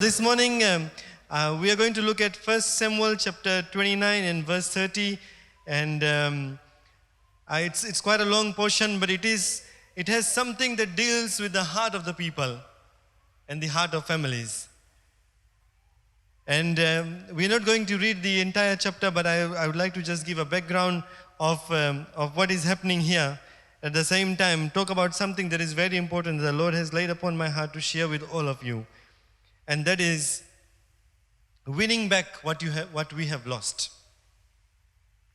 This morning, we are going to look at 1 Samuel chapter 29 and verse 30. And it's quite a long portion, but it has something that deals with the heart of the people and the heart of families. And we're not going to read the entire chapter, but I would like to just give a background of what is happening here. At the same time, talk about something that is very important that the Lord has laid upon my heart to share with all of you. And that is winning back what we have lost.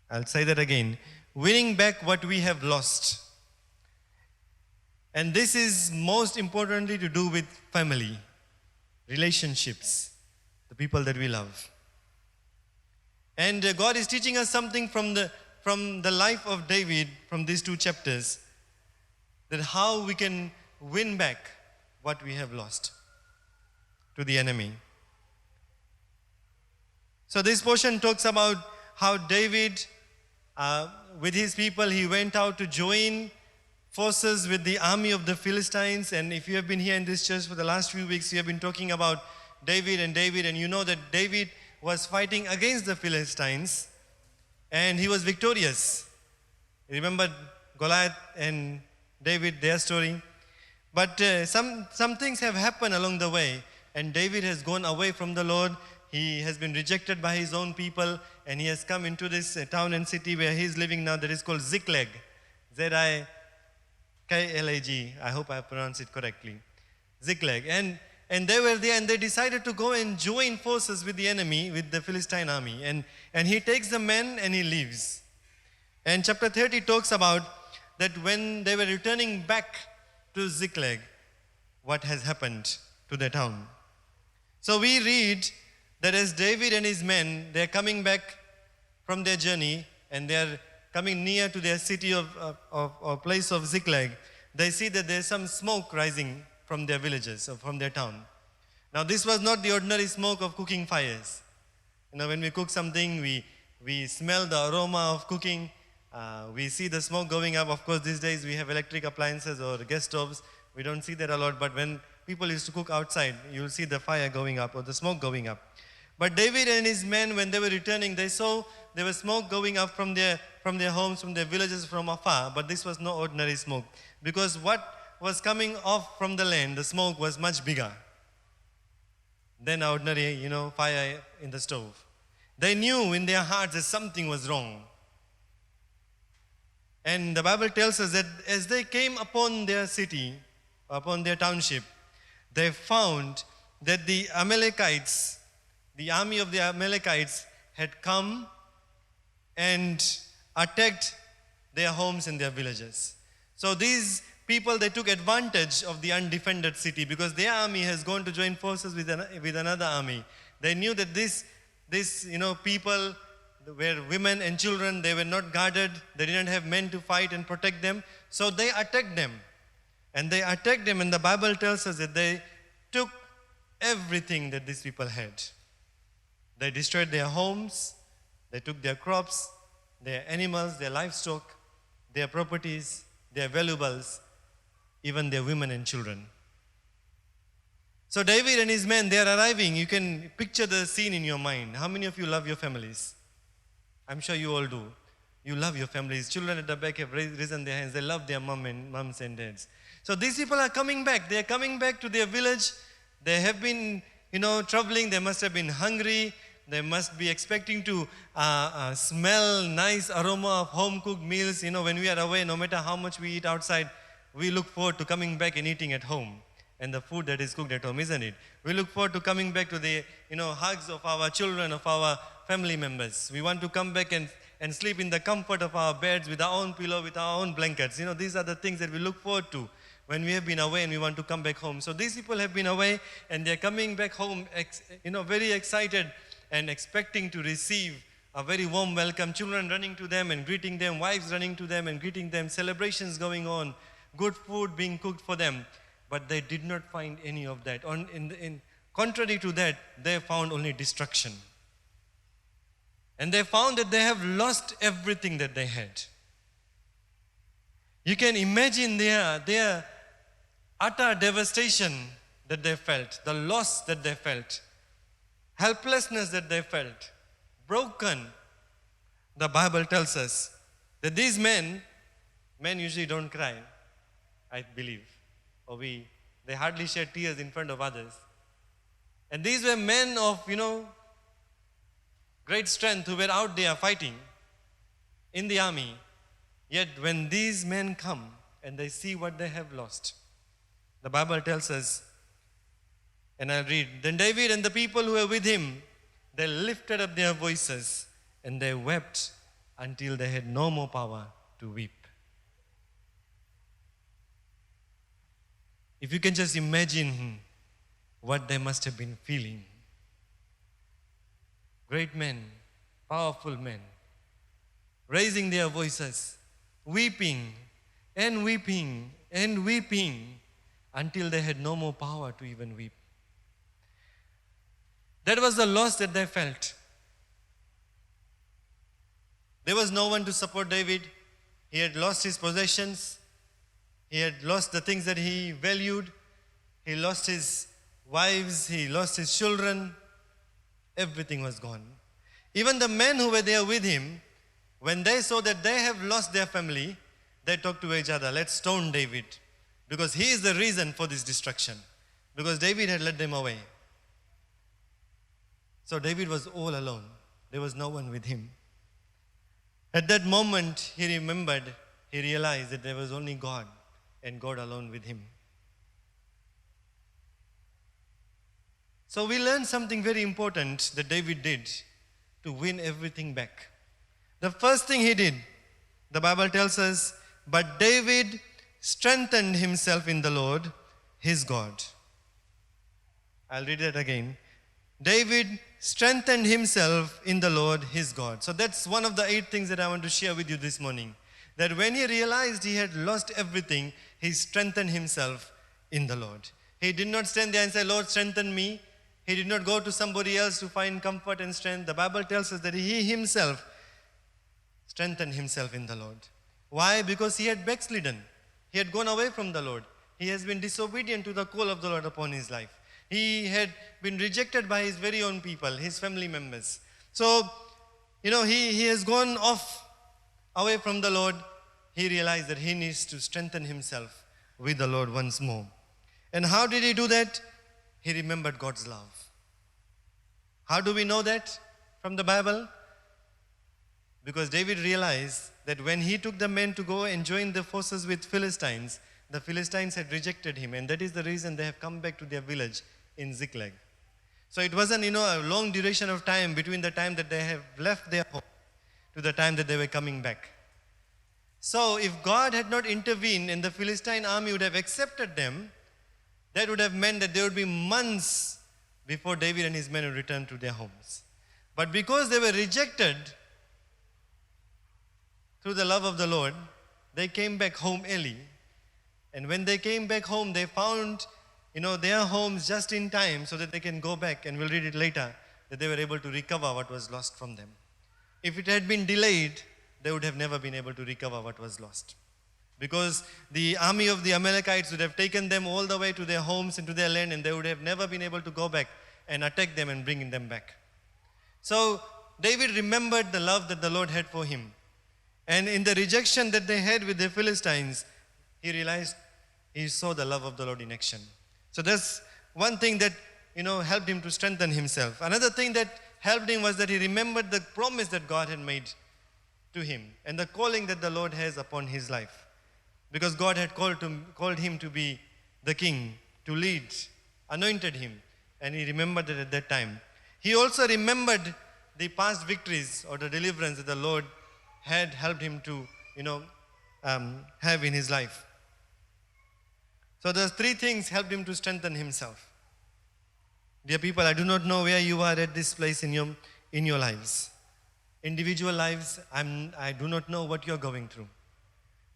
I'll say that again. Winning back what we have lost. And this is most importantly to do with family, relationships, the people that we love. And God is teaching us something from the life of David, from these two chapters, that how we can win back what we have lost to the enemy. So this portion talks about how David, with his people, he went out to join forces with the army of the Philistines. And if you have been here in this church for the last few weeks, you have been talking about David, and you know that David was fighting against the Philistines, and he was victorious. Remember Goliath and David, their story. But some things have happened along the way. And David has gone away from the Lord. He has been rejected by his own people. And he has come into this town and city where he is living now that is called Ziklag. Ziklag. I hope I pronounced it correctly. Ziklag. And they were there and they decided to go and join forces with the enemy, with the Philistine army. And he takes the men and he leaves. And chapter 30 talks about that when they were returning back to Ziklag, what has happened to the town. So we read that as David and his men, they are coming back from their journey and they are coming near to their city or place of Ziklag, they see that there is some smoke rising from their villages or from their town. Now this was not the ordinary smoke of cooking fires. You know, when we cook something, we smell the aroma of cooking. We see the smoke going up. Of course, these days we have electric appliances or gas stoves. We don't see that a lot, but when people used to cook outside, you'll see the fire going up or the smoke going up. But David and his men, when they were returning, they saw there was smoke going up from their homes, from their villages from afar. But this was no ordinary smoke, because what was coming off from the land, the smoke was much bigger than ordinary, fire in the stove. They knew in their hearts that something was wrong. And the Bible tells us that as they came upon their city, upon their township, they found that the Amalekites, the army of the Amalekites, had come and attacked their homes and their villages. So these people, they took advantage of the undefended city because their army has gone to join forces with another army. They knew that this people were women and children. They were not guarded. They didn't have men to fight and protect them. So they attacked them. And they attacked them, and the Bible tells us that they took everything that these people had. They destroyed their homes, they took their crops, their animals, their livestock, their properties, their valuables, even their women and children. So David and his men, they are arriving. You can picture the scene in your mind. How many of you love your families? I'm sure you all do. You love your families. Children at the back have risen their hands. They love their moms and dads. So these people are coming back. They are coming back to their village. They have been, traveling. They must have been hungry. They must be expecting to smell nice aroma of home-cooked meals. When we are away, no matter how much we eat outside, we look forward to coming back and eating at home. And the food that is cooked at home, isn't it? We look forward to coming back to the, hugs of our children, of our family members. We want to come back and sleep in the comfort of our beds with our own pillow, with our own blankets. These are the things that we look forward to when we have been away and we want to come back home. So these people have been away and they're coming back home, very excited and expecting to receive a very warm welcome. Children running to them and greeting them, wives running to them and greeting them, celebrations going on, good food being cooked for them. But they did not find any of that. In contrary to that, they found only destruction. And they found that they have lost everything that they had. You can imagine their utter devastation that they felt, the loss that they felt, helplessness that they felt, broken. The Bible tells us that these men usually don't cry, I believe, or they hardly shed tears in front of others. And these were men of, great strength who were out there fighting in the army. Yet when these men come and they see what they have lost, the Bible tells us, and I'll read, then David and the people who were with him, they lifted up their voices and they wept until they had no more power to weep. If you can just imagine what they must have been feeling. Great men, powerful men, raising their voices, weeping and weeping and weeping until they had no more power to even weep. That was the loss that they felt. There was no one to support David. He had lost his possessions. He had lost the things that he valued. He lost his wives. He lost his children. Everything was gone. Even the men who were there with him, when they saw that they have lost their family, they talked to each other, let's stone David, because he is the reason for this destruction, because David had led them away. So David was all alone. There was no one with him. At that moment, he realized that there was only God and God alone with him. So we learned something very important that David did to win everything back. The first thing he did, the Bible tells us, but David strengthened himself in the Lord, his God. I'll read it again. David strengthened himself in the Lord, his God. So that's one of the 8 things that I want to share with you this morning. That when he realized he had lost everything, he strengthened himself in the Lord. He did not stand there and say, Lord, strengthen me. He did not go to somebody else to find comfort and strength. The Bible tells us that he himself strengthened himself in the Lord. Why? Because he had backslidden. He had gone away from the Lord. He has been disobedient to the call of the Lord upon his life. He had been rejected by his very own people, his family members. So, he has gone off away from the Lord. He realized that he needs to strengthen himself with the Lord once more. And how did he do that? He remembered God's love. How do we know that from the Bible? Because David realized that when he took the men to go and join the forces with Philistines, the Philistines had rejected him, and that is the reason they have come back to their village in Ziklag. So it wasn't, a long duration of time between the time that they have left their home to the time that they were coming back. So if God had not intervened and the Philistine army would have accepted them, that would have meant that there would be months before David and his men would return to their homes. But because they were rejected through the love of the Lord, they came back home early. And when they came back home, they found, their homes just in time so that they can go back, and we'll read it later, that they were able to recover what was lost from them. If it had been delayed, they would have never been able to recover what was lost. Because the army of the Amalekites would have taken them all the way to their homes and to their land, and they would have never been able to go back and attack them and bring them back. So David remembered the love that the Lord had for him. And in the rejection that they had with the Philistines, he realized he saw the love of the Lord in action. So that's one thing that, helped him to strengthen himself. Another thing that helped him was that he remembered the promise that God had made to him and the calling that the Lord has upon his life. Because God had called him to be the king, to lead, anointed him. And he remembered it at that time. He also remembered the past victories or the deliverance that the Lord had helped him to, have in his life. So those 3 things helped him to strengthen himself. Dear people, I do not know where you are at this place in your lives. Individual lives, I do not know what you're going through.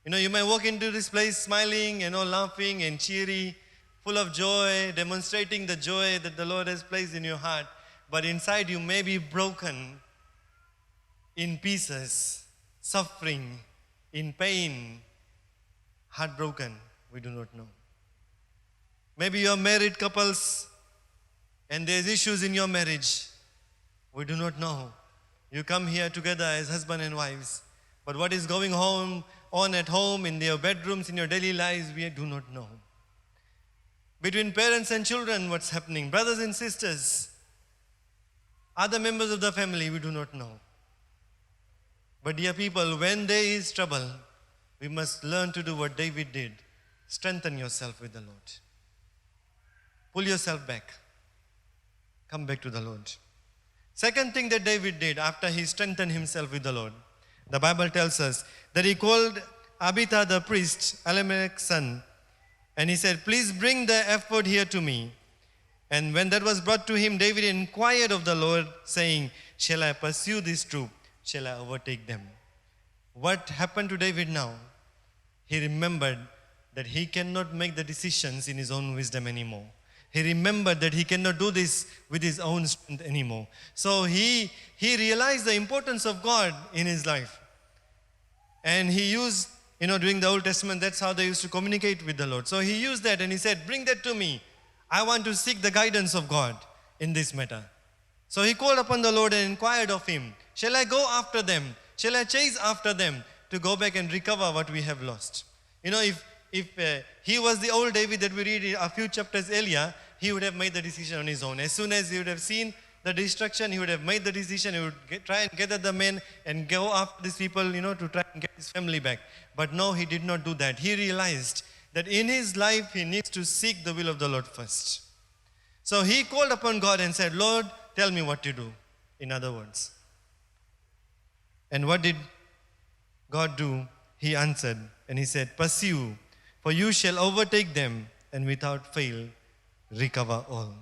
You may walk into this place smiling, laughing and cheery, full of joy, demonstrating the joy that the Lord has placed in your heart. But inside you may be broken in pieces, suffering, in pain, heartbroken. We do not know. Maybe you're married couples and there's issues in your marriage. We do not know. You come here together as husband and wives. But what is going on at home, in your bedrooms, in your daily lives, we do not know. Between parents and children, what's happening? Brothers and sisters, other members of the family, we do not know. But dear people, when there is trouble, we must learn to do what David did. Strengthen yourself with the Lord. Pull yourself back. Come back to the Lord. Second thing that David did after he strengthened himself with the Lord, the Bible tells us that he called Abiathar the priest, Elimelech's son, and he said, please bring the ephod here to me. And when that was brought to him, David inquired of the Lord, saying, shall I pursue this troop? Shall I overtake them? What happened to David now? He remembered that he cannot make the decisions in his own wisdom anymore. He remembered that he cannot do this with his own strength anymore. So he realized the importance of God in his life. And he used, during the Old Testament, that's how they used to communicate with the Lord. So he used that and he said, bring that to me. I want to seek the guidance of God in this matter. So he called upon the Lord and inquired of him, shall I go after them? Shall I chase after them to go back and recover what we have lost? If he was the old David that we read a few chapters earlier, he would have made the decision on his own. As soon as he would have seen the destruction, he would have made the decision. He would try and gather the men and go after these people, to try and get his family back. But no, he did not do that. He realized that in his life, he needs to seek the will of the Lord first. So he called upon God and said, Lord, tell me what to do. In other words. And what did God do? He answered and he said, pursue, for you shall overtake them and without fail recover all.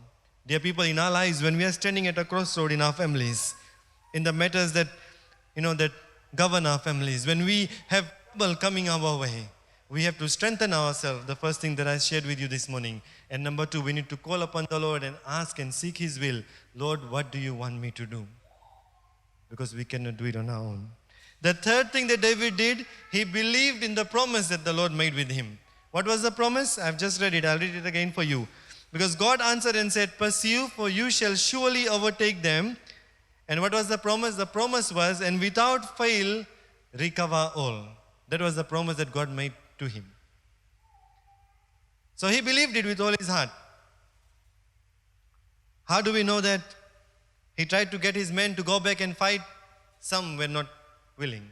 Dear people, in our lives, when we are standing at a crossroad in our families, in the matters that, that govern our families, when we have trouble coming our way, we have to strengthen ourselves, the first thing that I shared with you this morning. And number two, we need to call upon the Lord and ask and seek His will. Lord, what do you want me to do? Because we cannot do it on our own. The third thing that David did, he believed in the promise that the Lord made with him. What was the promise? I've just read it. I'll read it again for you. Because God answered and said, pursue, for you shall surely overtake them. And what was the promise? The promise was, and without fail, recover all. That was the promise that God made to him. So he believed it with all his heart. How do we know that? He tried to get his men to go back and fight. Some were not willing.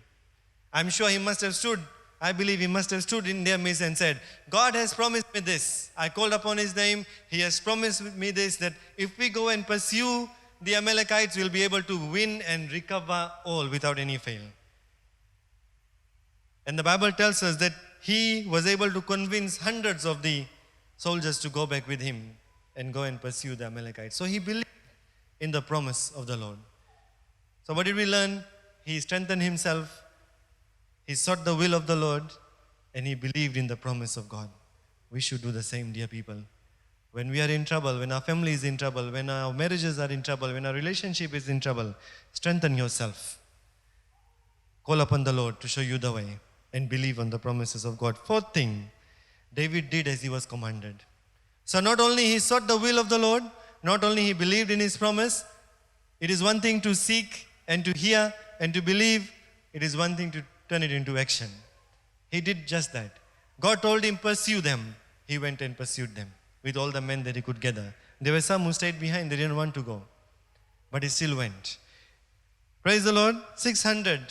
I'm sure he must have stood, I believe he must have stood in their midst and said, God has promised me this. I called upon his name. He has promised me this, that if we go and pursue the Amalekites, we'll be able to win and recover all without any fail. And the Bible tells us that he was able to convince hundreds of the soldiers to go back with him and go and pursue the Amalekites. So he believed in the promise of the Lord. So what did we learn? He strengthened himself, he sought the will of the Lord, and he believed in the promise of God. We should do the same, dear people. When we are in trouble, when our family is in trouble, when our marriages are in trouble, when our relationship is in trouble, strengthen yourself. Call upon the Lord to show you the way and believe on the promises of God. Fourth thing, David did as he was commanded. So not only he sought the will of the Lord, not only he believed in his promise. It is one thing to seek and to hear and to believe. It is one thing to turn it into action. He did just that. God told him, pursue them. He went and pursued them with all the men that he could gather. There were some who stayed behind. They didn't want to go. But he still went. Praise the Lord. 600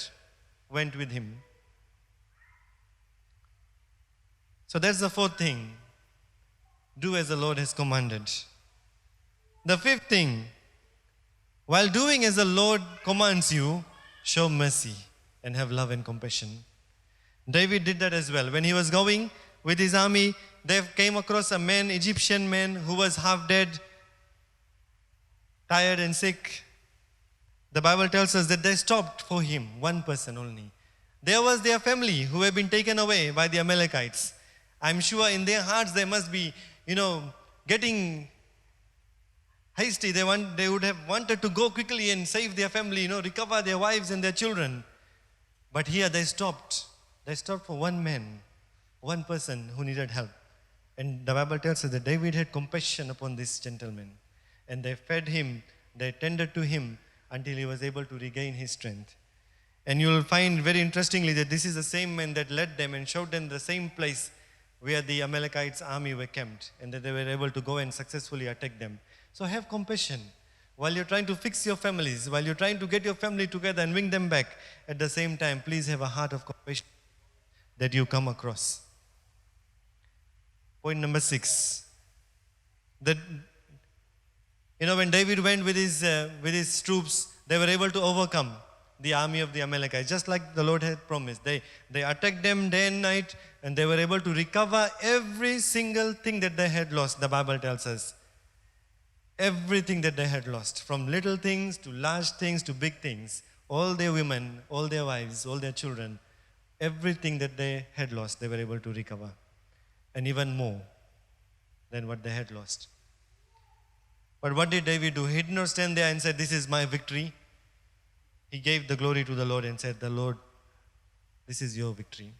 went with him. So that's the fourth thing. Do as the Lord has commanded. The fifth thing, while doing as the Lord commands you, show mercy and have love and compassion. David did that as well. When he was going with his army, they came across a man, Egyptian man, who was half dead, tired and sick. The Bible tells us that they stopped for him, one person only. There was their family who had been taken away by the Amalekites. I'm sure in their hearts they must be, getting hasty. They would have wanted to go quickly and save their family, recover their wives and their children. But here they stopped. They stopped for one man, one person who needed help. And the Bible tells us that David had compassion upon this gentleman. And they fed him, they tended to him until he was able to regain his strength. And you will find very interestingly that this is the same man that led them and showed them the same place where the Amalekites' army were camped, and that they were able to go and successfully attack them. So have compassion. While you're trying to fix your families, while you're trying to get your family together and bring them back, at the same time, please have a heart of compassion that you come across. Point number 6. That, when David went with his troops, they were able to overcome the army of the Amalekites, just like the Lord had promised. They attacked them day and night, and they were able to recover every single thing that they had lost, the Bible tells us. Everything that they had lost, from little things to large things to big things, all their women, all their wives, all their children, everything that they had lost, they were able to recover. And even more than what they had lost. But what did David do? He did not stand there and said, "This is my victory." He gave the glory to the Lord and said, "The Lord, this is your victory."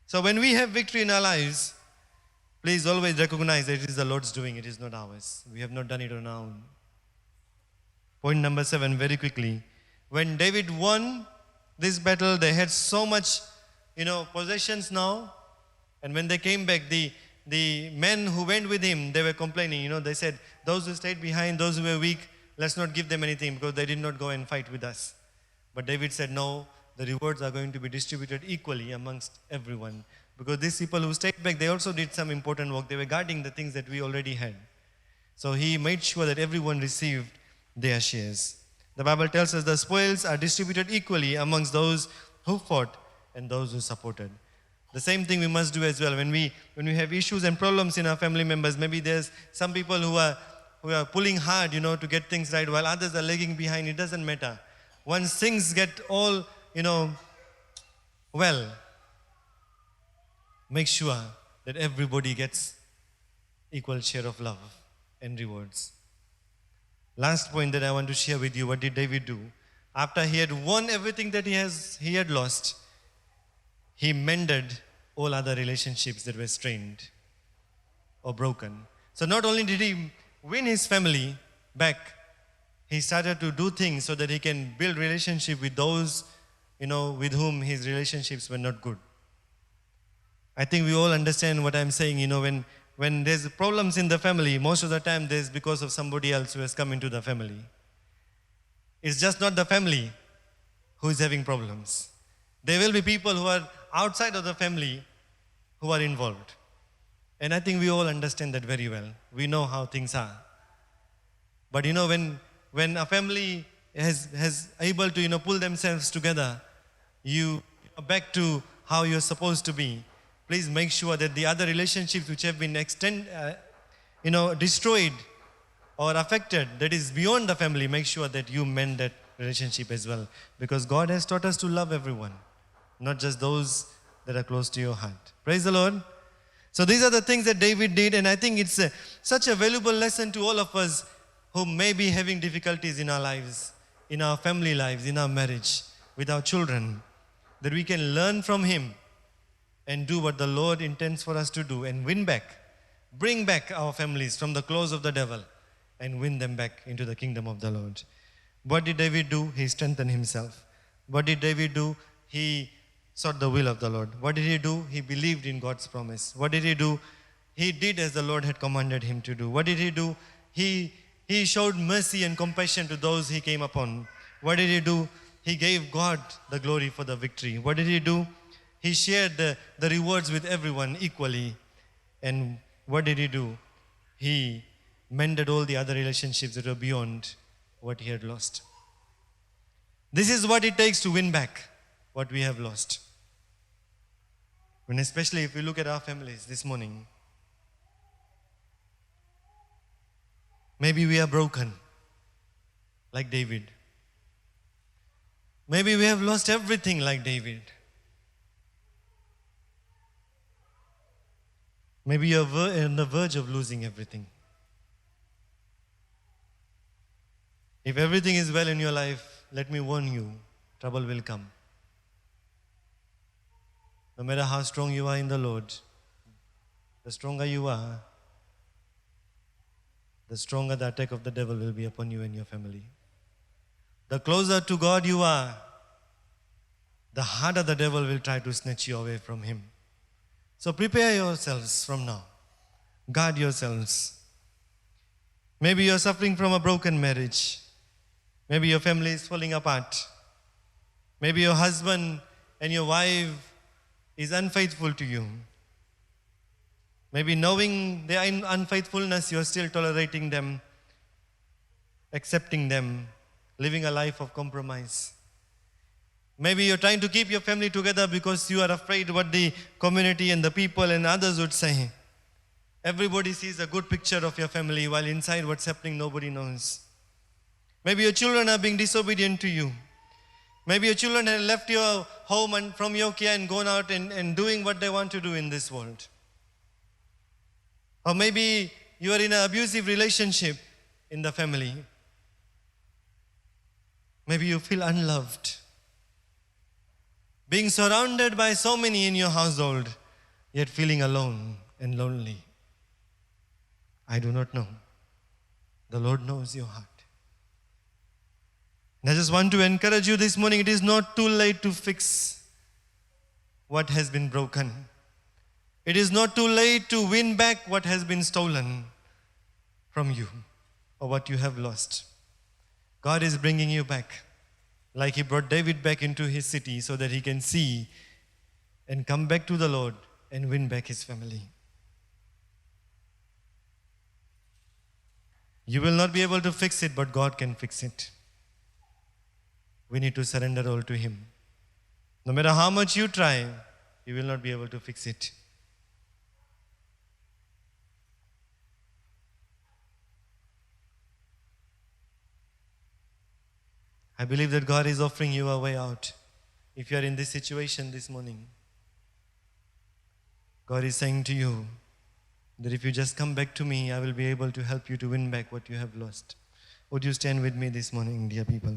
So when we have victory in our lives, please always recognize that it is the Lord's doing, it is not ours. We have not done it on our own. Point number 7, very quickly. When David won this battle, they had so much, possessions now. And when they came back, the men who went with him, they were complaining. They said, those who stayed behind, those who were weak, let's not give them anything because they did not go and fight with us. But David said, no, the rewards are going to be distributed equally amongst everyone. Because these people who stayed back, they also did some important work. They were guarding the things that we already had. So he made sure that everyone received their shares. The Bible tells us the spoils are distributed equally amongst those who fought and those who supported. The same thing we must do as well. When we have issues and problems in our family members, maybe there's some people who are pulling hard, to get things right, while others are lagging behind. It doesn't matter. Once things get all, well, make sure that everybody gets equal share of love and rewards. Last point that I want to share with you, what did David do? After he had won everything that he had lost, he mended all other relationships that were strained or broken. So not only did he win his family back, he started to do things so that he can build relationship with those, with whom his relationships were not good. I think we all understand what I'm saying. When there's problems in the family, most of the time there's because of somebody else who has come into the family. It's just not the family who is having problems. There will be people who are outside of the family who are involved. And I think we all understand that very well. We know how things are. But when a family has able to pull themselves together, you are back to how you're supposed to be. Please make sure that the other relationships which have been destroyed or affected, that is beyond the family, make sure that you mend that relationship as well. Because God has taught us to love everyone, not just those that are close to your heart. Praise the Lord. So these are the things that David did, and I think it's such a valuable lesson to all of us who may be having difficulties in our lives, in our family lives, in our marriage, with our children, that we can learn from him and do what the Lord intends for us to do and bring back our families from the claws of the devil and win them back into the kingdom of the Lord. What did David do? He strengthened himself. What did David do? He sought the will of the Lord. What did he do? He believed in God's promise. What did he do? He did as the Lord had commanded him to do. What did he do? He showed mercy and compassion to those he came upon. What did he do? He gave God the glory for the victory. What did he do? He shared the rewards with everyone equally. And what did he do? He mended all the other relationships that were beyond what he had lost. This is what it takes to win back what we have lost. And especially if we look at our families this morning, maybe we are broken like David. Maybe we have lost everything like David. Maybe you're on the verge of losing everything. If everything is well in your life, let me warn you, trouble will come. No matter how strong you are in the Lord, the stronger you are, the stronger the attack of the devil will be upon you and your family. The closer to God you are, the harder the devil will try to snatch you away from him. So prepare yourselves from now. Guard yourselves. Maybe you're suffering from a broken marriage. Maybe your family is falling apart. Maybe your husband and your wife is unfaithful to you. Maybe knowing their unfaithfulness, you're still tolerating them, accepting them, living a life of compromise. Maybe you're trying to keep your family together because you are afraid what the community and the people and others would say. Everybody sees a good picture of your family, while inside what's happening nobody knows. Maybe your children are being disobedient to you. Maybe your children have left your home and from your care and gone out and doing what they want to do in this world. Or maybe you are in an abusive relationship in the family. Maybe you feel unloved. Being surrounded by so many in your household, yet feeling alone and lonely. I do not know. The Lord knows your heart. And I just want to encourage you this morning, it is not too late to fix what has been broken. It is not too late to win back what has been stolen from you or what you have lost. God is bringing you back, like He brought David back into his city so that he can see and come back to the Lord and win back his family. You will not be able to fix it, but God can fix it. We need to surrender all to Him. No matter how much you try, you will not be able to fix it. I believe that God is offering you a way out. If you are in this situation this morning, God is saying to you that if you just come back to me, I will be able to help you to win back what you have lost. Would you stand with me this morning, dear people?